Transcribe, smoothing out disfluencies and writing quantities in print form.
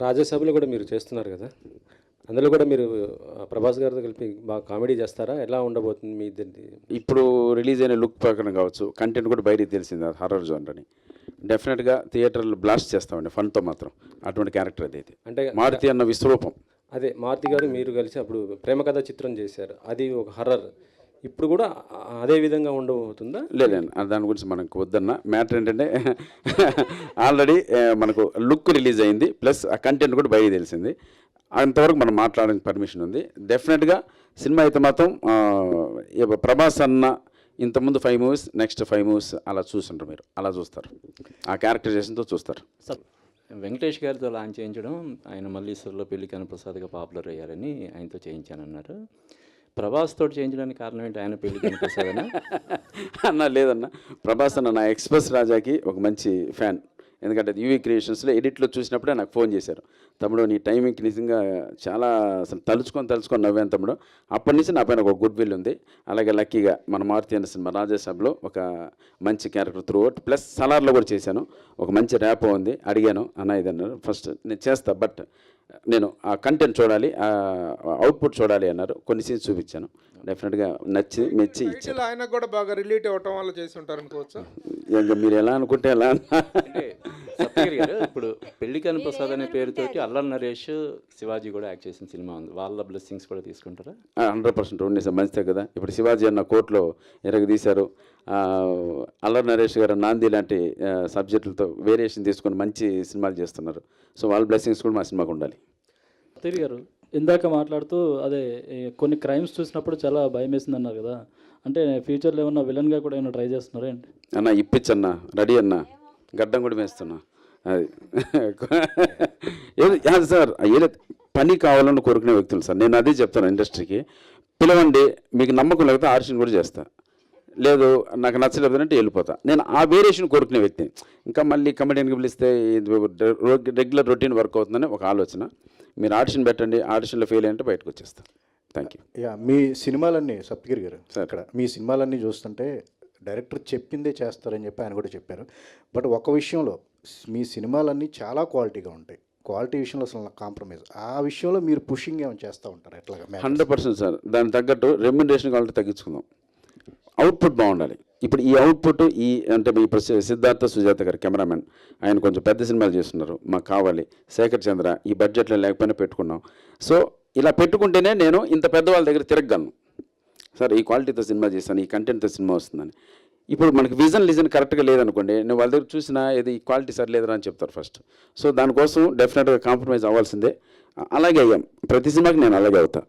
రాజాసాబులో కూడా మీరు చేస్తున్నారు కదా! అందులో కూడా మీరు ప్రభాస్ గారితో కలిపి బాగా కామెడీ చేస్తారా? ఎలా ఉండబోతుంది మీ ఇద్దరిది? ఇప్పుడు రిలీజ్ అయిన లుక్ ప్రకారం కావచ్చు, కంటెంట్ కూడా బయటికి తెలిసింది అది హారర్ జోనర్ అని. డెఫినెట్గా థియేటర్లు బ్లాస్ట్ చేస్తామండి ఫన్తో మాత్రం. అటువంటి క్యారెక్టర్ అదైతే అంటే మారుతి అన్న విశ్వరూపం. అదే మారుతి గారు మీరు కలిసి అప్పుడు ప్రేమ కథ చిత్రం చేశారు, అది ఒక హర్రర్. ఇప్పుడు కూడా అదే విధంగా ఉండబోతుందా? లేదండి దాని గురించి మనకు వద్దన్న. మ్యాటర్ ఏంటంటే ఆల్రెడీ మనకు లుక్ రిలీజ్ అయింది, ప్లస్ ఆ కంటెంట్ కూడా బయటికి తెలిసింది. అంతవరకు మనం మాట్లాడడానికి పర్మిషన్ ఉంది. డెఫినెట్గా సినిమా అయితే మాత్రం ప్రభాస్ అన్న ఇంతకుముందు 5 మూవీస్, నెక్స్ట్ 5 మూవీస్ అలా చూస్తుంటారు. మీరు అలా చూస్తారు, ఆ క్యారెక్టరైజేషన్తో చూస్తారు. వెంకటేష్ గారితో లాంచ్ చేయించడం, ఆయన మళ్ళీ సిరిలో పెళ్లి కనప్రసాద్గా పాపులర్ అయ్యారని ఆయనతో చేయించానన్నారు. ప్రభాస్ తోటి చేయించడానికి కారణం ఏంటి? ఆయన పెళ్లి కనప్రసాద్ అన్న లేదన్న, ప్రభాస్ అన్న నా ఎక్స్ప్రెస్ రాజాకి ఒక మంచి ఫ్యాన్. ఎందుకంటే యూవీ క్రియేషన్స్లో ఎడిట్లో చూసినప్పుడే నాకు ఫోన్ చేశారు, తమ్ముడు నీ టైమింగ్కి నిజంగా చాలా అసలు తలుచుకొని నవ్వాను తమ్ముడు. అప్పటి నుంచి నా పైన ఒక గుడ్ విల్ ఉంది. అలాగే లక్కీగా మన మారుతి అన్న సినిమా రాజాసాబ్లో ఒక మంచి క్యారెక్టర్ త్రూ అవుట్, ప్లస్ సలార్లో కూడా చేశాను, ఒక మంచి ర్యాప్ ఉంది. అడిగాను అన్న ఇదన్నారు, ఫస్ట్ నేను చేస్తా బట్ నేను ఆ కంటెంట్ చూడాలి, అవుట్పుట్ చూడాలి అన్నారు. కొన్ని సీన్స్ చూపించాను, డెఫినెట్గా నచ్చి మెచ్చి ఇచ్చాను. ఆయనకు కూడా బాగా రిలేట్ అవ్వటం వల్ల చేసి ఉంటారు అనుకోవచ్చు. ఇంకా మీరు ఎలా అనుకుంటే ఎలా. అంటే సప్తగిరి గారు ఇప్పుడు పెళ్లి కనప్రసాద్ అనే పేరుతోటి అల్లరి నరేష్, శివాజీ కూడా యాక్ట్ చేసిన సినిమా ఉంది, వాళ్ళ బ్లెస్సింగ్స్ కూడా తీసుకుంటారా? 100% ఉండే సార్, మంచిదే కదా. ఇప్పుడు శివాజీ అన్న కోర్టులో ఎరగదీశారు, అల్లరి నరేష్ గారు నాంది లాంటి సబ్జెక్టులతో వేరియేషన్ తీసుకొని మంచి సినిమాలు చేస్తున్నారు. సో వాళ్ళ బ్లెస్సింగ్స్ కూడా మా సినిమాకు ఉండాలి. తిరిగి గారు ఇందాక మాట్లాడుతూ అదే కొన్ని క్రైమ్స్ చూసినప్పుడు చాలా భయం వేసింది అన్నారు కదా, అంటే ఫ్యూచర్లో ఏమన్నా విలన్గా కూడా ఏమైనా ట్రై చేస్తున్నారా ఏంటి? అన్న ఇప్పించన్నా, రెడీ అన్న, గడ్డం కూడా వేస్తున్నా. అది ఏది సార్, ఏదో పని కావాలని కోరుకునే వ్యక్తులు సార్. నేను అదే చెప్తాను ఇండస్ట్రీకి, పిలవండి, మీకు నమ్మకం లేకపోతే ఆడిషన్ కూడా చేస్తా, లేదు నాకు నచ్చలేదు అంటే వెళ్ళిపోతా. నేను ఆ వేరియేషన్ కోరుకునే వ్యక్తిని. ఇంకా మళ్ళీ కమెడియన్కి పిలిస్తే రెగ్యులర్ రొటీన్ వర్క్ అవుతుందని ఒక ఆలోచన. మీరు ఆడిషన్ పెట్టండి, ఆడిషన్లో ఫెయిల్ అయ్యంటే బయటకు వచ్చేస్తాను. Thank you. యా, మీ సినిమాలన్నీ సప్తగిరి గారు అక్కడ మీ సినిమాలన్నీ చూస్తుంటే డైరెక్టర్ చెప్పిందే చేస్తారని చెప్పి ఆయన కూడా చెప్పారు. బట్ ఒక విషయంలో మీ సినిమాలన్నీ చాలా క్వాలిటీగా ఉంటాయి, క్వాలిటీ విషయంలో అసలు కాంప్రమైజ్. ఆ విషయంలో మీరు పుషింగ్ ఏమైనా చేస్తూ ఉంటారు ఎట్లాగా? 100% సార్. దానికి తగ్గట్టు రెమ్యునరేషన్ కావాలంటే తగ్గించుకుందాం, అవుట్పుట్ బాగుండాలి. ఇప్పుడు ఈ అవుట్పుట్ అంటే ఇప్పుడు సిద్ధార్థ సుజాత గారు కెమెరామెన్, ఆయన కొంచెం పెద్ద సినిమాలు చేస్తున్నారు, మాకు కావాలి. శేఖర్ చంద్ర ఈ బడ్జెట్లో లేకపోయినా పెట్టుకున్నాం. సో ఇలా పెట్టుకుంటేనే నేను ఇంత పెద్దవాళ్ళ దగ్గర తిరగలను సార్, ఈ క్వాలిటీతో సినిమా చేస్తాను, ఈ కంటెంట్తో సినిమా వస్తుందని. ఇప్పుడు మనకి లిజన్ కరెక్ట్గా లేదనుకోండి, నేను వాళ్ళ దగ్గర చూసినా ఏది ఈ క్వాలిటీ సరిలేదురా అని చెప్తారు ఫస్ట్. సో దానికోసం డెఫినెట్గా కాంప్రమైజ్ అవ్వాల్సిందే. అలాగే అయ్యాం, ప్రతి సినిమాకి నేను అలాగే అవుతాను.